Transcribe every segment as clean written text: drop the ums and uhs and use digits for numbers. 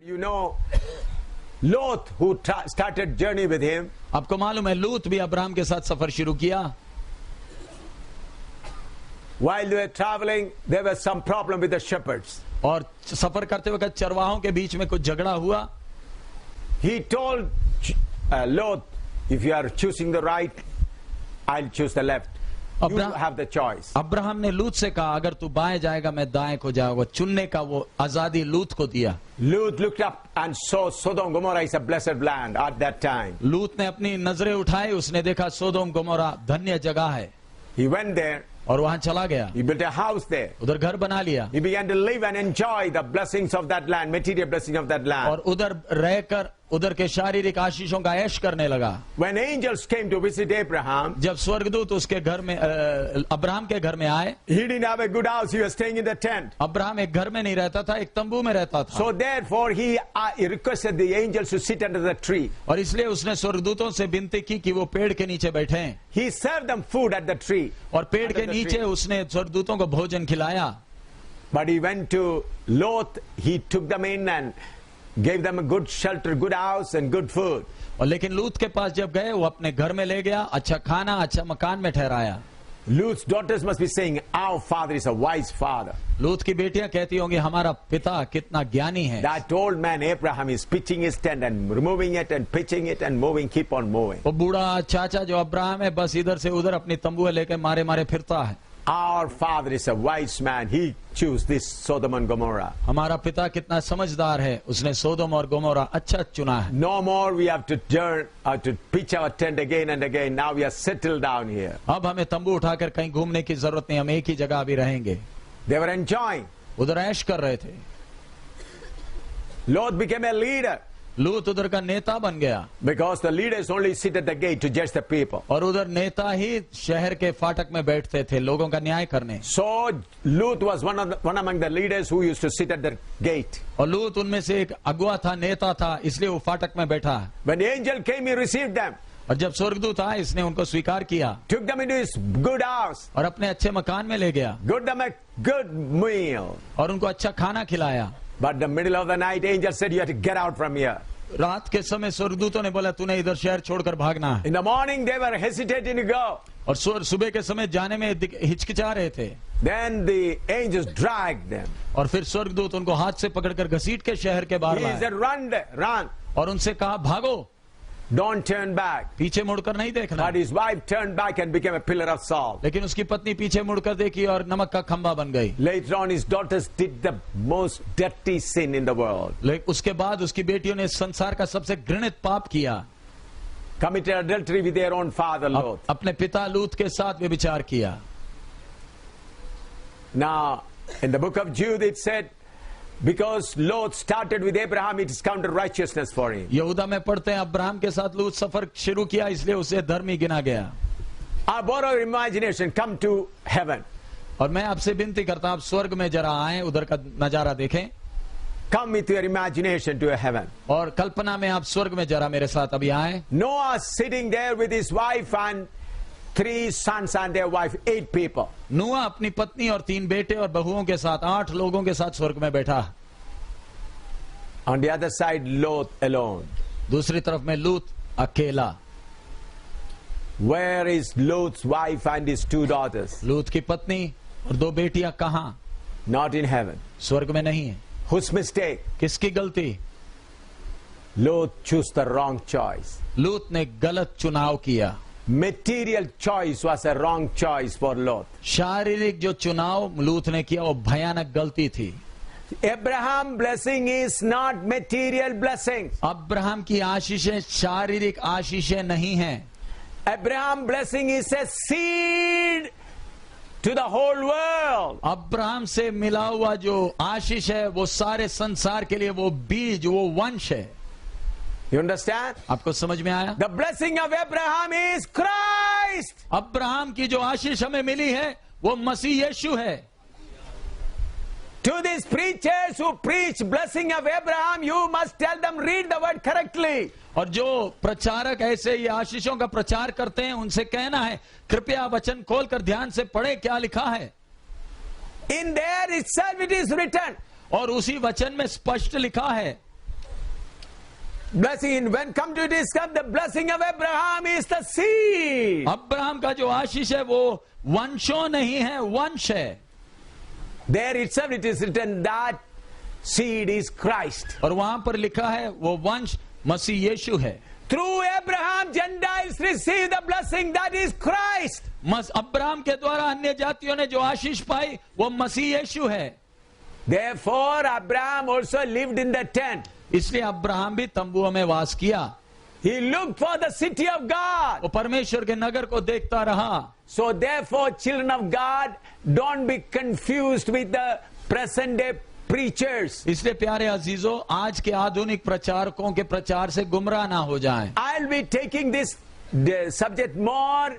You know, Lot, who started journey with him, आपको मालूम है लूत भी अब्राहम के साथ सफर शुरू किया। while they were traveling, there was some problem with the shepherds. और सफर करते वक्त चरवाहों के बीच में कुछ झगड़ा हुआ। He told Lot, if you are choosing the right, I'll choose the left. You have the choice. Abraham ने लूत से कहा अगर तू बाएं जाएगा मैं दाएं को जाऊंगा, चुनने का वो आजादी लूत को दिया। Lot looked up and saw Sodom and Gomorrah is a blessed land at that time. लूत ने अपनी नजरें उठाई, उसने देखा सोदोम गोमोरा धन्य जगह है। He went there. और वहां चला गया। He built a house there. उधर घर बना लिया। He began to live and enjoy the blessings of that land, material blessings of that land. और उधर रहकर उधर के शारीरिक आशीषों का ऐश करने लगा। When angels came to visit Abraham, जब स्वर्गदूत उसके घर में अब्राहम के घर में आए, he didn't have a good house. He was staying in the tent. Abraham एक घर में नहीं रहता था, एक तंबू में रहता था। So therefore he requested the angels to sit under the tree. और इसलिए उसने स्वर्गदूतों से विनती की कि वो पेड़ के नीचे बैठें। He served them food at the tree. और पेड़ के नीचे उसने स्वर्गदूतों को भोजन खिलाया। But he went to Lot. He took them in and gave them a good shelter, good house and good food. और लेकिन लूत के पास जब गए वो अपने घर में ले गया, अच्छा खाना अच्छा मकान में ठहराया। Lut's daughters must be saying, our father is a wise father. लूत की बेटियां कहती होंगी हमारा पिता कितना ज्ञानी है। That old man Abraham is pitching his tent and removing it and pitching it and moving, keep on moving. वो बूढ़ा चाचा जो अब्राहम है बस इधर से उधर अपनी तंबुएं लेके मारे मारे फिरता है। Our father is a wise man. He chose this Sodom and Gomorrah. हमारा पिता कितना समझदार है, उसने सोदोम और गोमोरा अच्छा चुना है। No more we have to turn to pitch our tent again and again. Now we are settled down here. अब हमें तंबू उठाकर कहीं घूमने की जरूरत नहीं, हम एक ही जगह अभी रहेंगे। They were enjoying. उधर ऐश कर रहे थे। Lot became a leader. लूत उधर का नेता बन गया। Because the leaders only sit at the gate to judge the people. और उधर नेता ही शहर के फाटक में बैठते थे लोगों का न्याय करने। So Lot was one among the leaders who used to sit at the gate. और लूत उनमें से एक अगुआ था, नेता था, इसलिए वो फाटक में बैठा। When the angel came, he received them. और जब स्वर्गदूत आए इसने उनको स्वीकार किया। Took them into his good house. और अपने अच्छे मकान में ले गया। Good them a good meal. और उनको अच्छा खाना खिलाया। But the middle of the night, angel said, you have to get out from here. रात के समय स्वर्गदूतों ने बोला तूने इधर शहर छोड़कर भागना है। In the morning, they were hesitating to go. और सुबह के समय जाने में हिचकिचा रहे थे। Then the angels dragged them. और फिर स्वर्गदूत उनको हाथ से पकड़कर घसीट के शहर के बाहर He लाए। said, run. और उनसे कहा भागो, Don't turn back. पीछे मुड़कर नहीं देखना। But his wife turned back and became a pillar of salt. लेकिन उसकी पत्नी पीछे मुड़कर देखी और नमक का खंबा बन गई। Later on, his daughters did the most dirty sin in the world. लेकिन उसके बाद उसकी बेटियों ने संसार का सबसे घृणित पाप किया। Committed adultery with their own father, Lot. अपने पिता लूत के साथ व्यभिचार किया। Now, in the book of Jude, it said, because Lot started with Abraham, it is counted righteousness for him. यहूदा में पढ़ते हैं अब्राहम के साथ लूत सफर शुरू किया इसलिए उसे धर्मी गिना गया। I borrow your imagination, come to heaven. और मैं आपसे विनती करता हूं आप स्वर्ग में जरा आए, उधर का नजारा देखें। Come with your imagination to heaven. और कल्पना में आप स्वर्ग में जरा मेरे साथ अभी आए। Noah sitting there with his wife and 3 sons and their wife, 8 people. नूह अपनी पत्नी और 3 बेटे और बहुओं के साथ 8 लोगों के साथ स्वर्ग में बैठा। On the other side, Lot alone. दूसरी तरफ में लूत अकेला। Where is Lot's wife and his 2 daughters? लूत की पत्नी और 2 बेटियां कहां? Not in heaven. स्वर्ग में नहीं है। Whose mistake? किसकी गलती? Lot chose the wrong choice. लूत ने गलत चुनाव किया। Material choice was a wrong choice for Lot. शारीरिक जो चुनाव लूत ने किया वो भयानक गलती थी। Abraham blessing is not material blessing. Abraham की आशीषें शारीरिक आशीषें नहीं हैं। Abraham blessing is a seed to the whole world. Abraham से मिला हुआ जो आशीष है वो सारे संसार के लिए वो बीज, वो वंश है। You understand? आपको समझ में आया? The blessing of Abraham is Christ. Abraham की जो आशीष हमें मिली है वो मसीह यीशु है। To these preachers who preach blessing of Abraham, you must tell them read the word correctly. और जो प्रचारक ऐसे ये आशीषों का प्रचार करते हैं उनसे कहना है कृपया वचन खोलकर ध्यान से पढ़े क्या लिखा है। In there itself it is written. और उसी वचन में स्पष्ट लिखा है blessing in when come to this, come the blessing of Abraham is the seed. Abraham का जो आशीष है वो वंशों नहीं है, वंश है. There itself it is written that seed is Christ. और वहां पर लिखा है वो वंश मसीह यीशु है. Through Abraham, Gentiles receive the blessing that is Christ. Abraham के द्वारा अन्य जातियों ने जो आशीष पाई वो मसीह यीशु है. Therefore, Abraham also lived in the tent. इसलिए अब्राहम भी तंबुओं में वास किया. He looked for the city of God. वो परमेश्वर के नगर को देखता रहा. So therefore, children of God, don't be confused with the present day preachers. इसलिए प्यारे अजीजों, आज के आधुनिक प्रचारकों के प्रचार से गुमराह ना हो जाएं. I'll be taking this subject more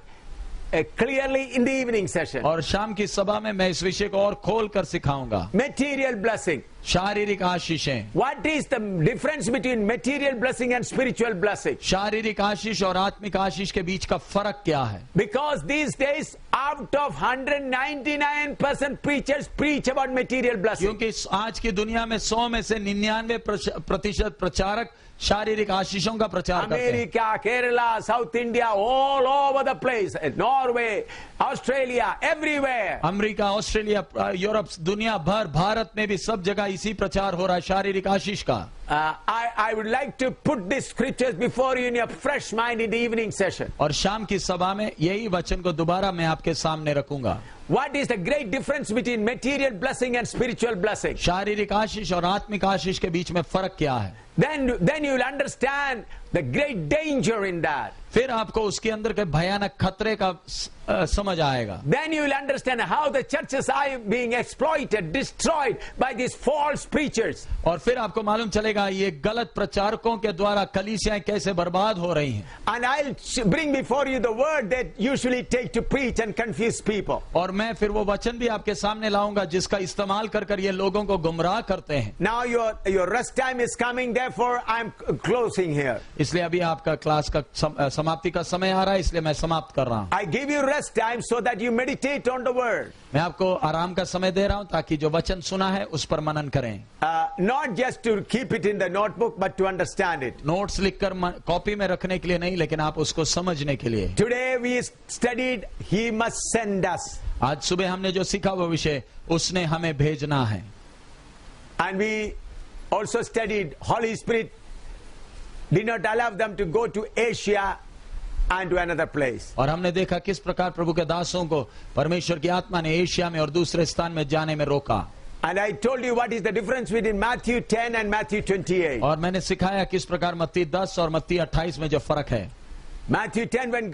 clearly in the evening session. और शाम की सभा में मैं इस विषय को और खोल कर सिखाऊंगा. Material blessing. शारीरिक आशीषें. What is the difference between material blessing and spiritual blessing? शारीरिक आशीष और आत्मिक आशीष के बीच का फर्क क्या है? Because these days, out of 199% preachers preach about material blessing. क्योंकि आज की दुनिया में 100 में से 99% प्रचारक शारीरिक आशीषों का प्रचार करते हैं. America, Kerala, South India, all over the place, Norway, Australia, everywhere. America, Australia, Europe, दुनिया भर, भारत में भी सब जगह इसी प्रचार हो रहा है शारीरिक आशीष का. I would like to put these scriptures before you in your fresh mind in the evening session. और शाम की सभा में यही वचन को दोबारा मैं आपके सामने रखूंगा. What is the great difference between material blessing and spiritual blessing? शारीरिक आशीष और आत्मिक आशीष के बीच में फर्क क्या है? Then you will understand the great danger in that. फिर आपको उसके अंदर के भयानक खतरे का समझ आएगा. Then you will understand how the churches are being exploited, destroyed by these false preachers. और फिर आपको मालूम चलेगा ये गलत प्रचारकों के द्वारा कलीसियाएं कैसे बर्बाद हो रही हैं. And I'll bring before you the word that usually take to preach and confuse people. और मैं फिर वो वचन भी आपके सामने लाऊंगा जिसका इस्तेमाल कर कर ये लोगों को गुमराह करते हैं. Now your rest time is coming, therefore I'm closing here. इसलिए अभी आपका क्लास का समाप्ति का समय आ रहा है, इसलिए मैं समाप्त कर रहा हूँ. I give you rest time so that you meditate on the word. मैं आपको आराम का समय दे रहा हूँ ताकि जो वचन सुना है उस पर मनन करें. Not just to keep it in the notebook, but to understand it. Notes लिखकर कॉपी में रखने के लिए नहीं, लेकिन आप उसको समझने के लिए. Today we studied, He must send us. आज सुबह हमने जो सीखा वो विषय, उसने हमें भेजना है. And we also studied, Holy Spirit did not allow them to go to Asia and to another place. और हमने देखा किस प्रकार प्रभु के दासों को परमेश्वर की आत्मा ने एशिया में और दूसरे स्थान में जाने में रोका. And I told you what is the difference between Matthew 10 and Matthew 28. और मैंने सिखाया किस प्रकार मत्ती 10 और मत्ती 28 में जो फर्क है. Matthew 10, when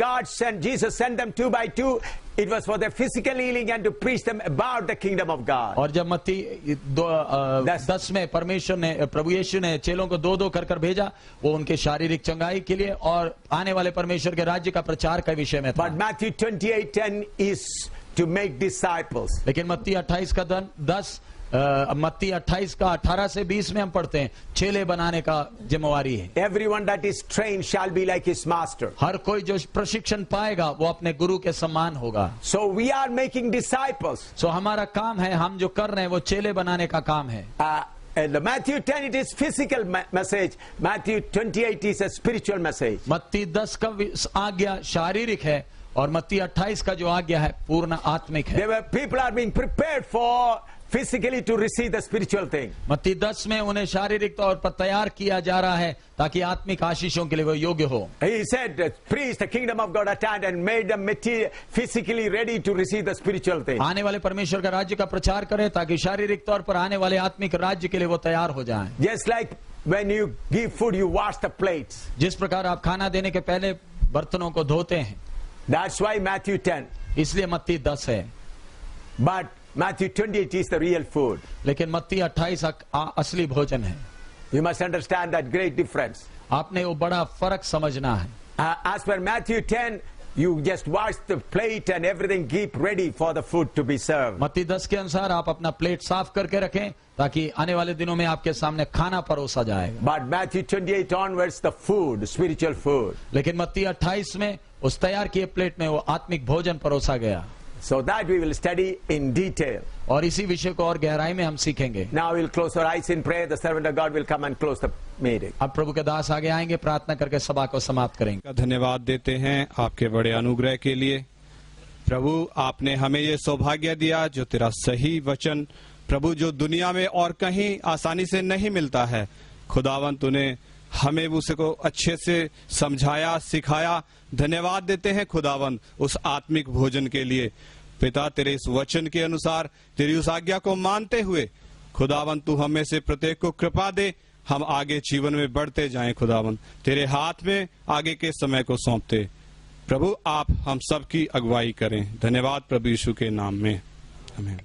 Jesus sent them 2 by 2, it was for their physical healing and to preach them about the kingdom of God. और जब मत्ती 10 में परमेश्वर ने, प्रभु यीशु ने चेलों को 2-2 कर कर भेजा, वो उनके शारीरिक चंगाई के लिए और आने वाले परमेश्वर के राज्य का प्रचार का विषय में था. But Matthew 28:10 is to make disciples. लेकिन मत्ती 28 का 10 मत्ती 28 का 18 से 20 में हम पढ़ते हैं चेले बनाने का जिम्मेवारी है. Everyone that is trained shall be like his master. हर कोई जो प्रशिक्षण पाएगा वो अपने गुरु के समान होगा. So we are making disciples. So हमारा काम है, हम जो कर रहे हैं वो चेले बनाने का काम है. And the Matthew 10 it is physical message. Matthew 28 is a spiritual message. मत्ती 10 का आज्ञा शारीरिक है और मत्ती 28 का जो आज्ञा है पूर्ण आत्मिक है. There were people are being prepared for physically to receive the spiritual thing. मत्ती 10 में उन्हें शारीरिक तौर पर तैयार किया जा रहा है ताकि आत्मिक आशीषों के लिए वो योग्य हो. He said, preach the kingdom of God at hand and made them physically ready to receive the spiritual thing. आने वाले परमेश्वर का राज्य का प्रचार करें ताकि शारीरिक तौर पर आने वाले आत्मिक राज्य के लिए वो तैयार हो जाएं. Just like when you give food, you wash the plates. जिस प्रकार आप खाना देने के पहले बर्तनों को धोते हैं. That's why Matthew 10. इसलिए मत्ती 10 है. But Matthew 28 is the real food. लेकिन मत्ती 28 असली भोजन है. You must understand that great difference. आपने वो बड़ा फर्क समझना है. As per Matthew 10, you just wash the plate and everything, keep ready for the food to be served. मत्ती 10 के अनुसार आप अपना प्लेट साफ करके रखें ताकि आने वाले दिनों में आपके सामने खाना परोसा जाएगा. But Matthew 28 onwards, the food, spiritual food. लेकिन मत्ती 28 में उस तैयार किए प्लेट में वो आत्मिक भोजन परोसा गया. So that we will study in detail. और इसी विषय को और गहराई में हम सीखेंगे. Now we'll close our eyes in prayer. The servant of God will come and close the meeting. अब प्रभु के दास आगे आएंगे, प्रार्थना करके सभा को समाप्त करेंगे. धन्यवाद देते हैं आपके बड़े अनुग्रह के लिए. प्रभु, आपने हमें ये सौभाग्य दिया जो तेरा सही वचन प्रभु जो दुनिया में और कहीं आसानी से नहीं मिलता है, खुदावन तूने हमें उसको अच्छे से समझाया, सिखाया. धन्यवाद देते हैं खुदावन उस आत्मिक भोजन के लिए. पिता, तेरे इस वचन के अनुसार तेरी उस आज्ञा को मानते हुए खुदावन तू हमें से प्रत्येक को कृपा दे, हम आगे जीवन में बढ़ते जाएं. खुदावन तेरे हाथ में आगे के समय को सौंपते. प्रभु, आप हम सब की अगुवाई करें. धन्यवाद प्रभु यीशु के नाम में, आमीन.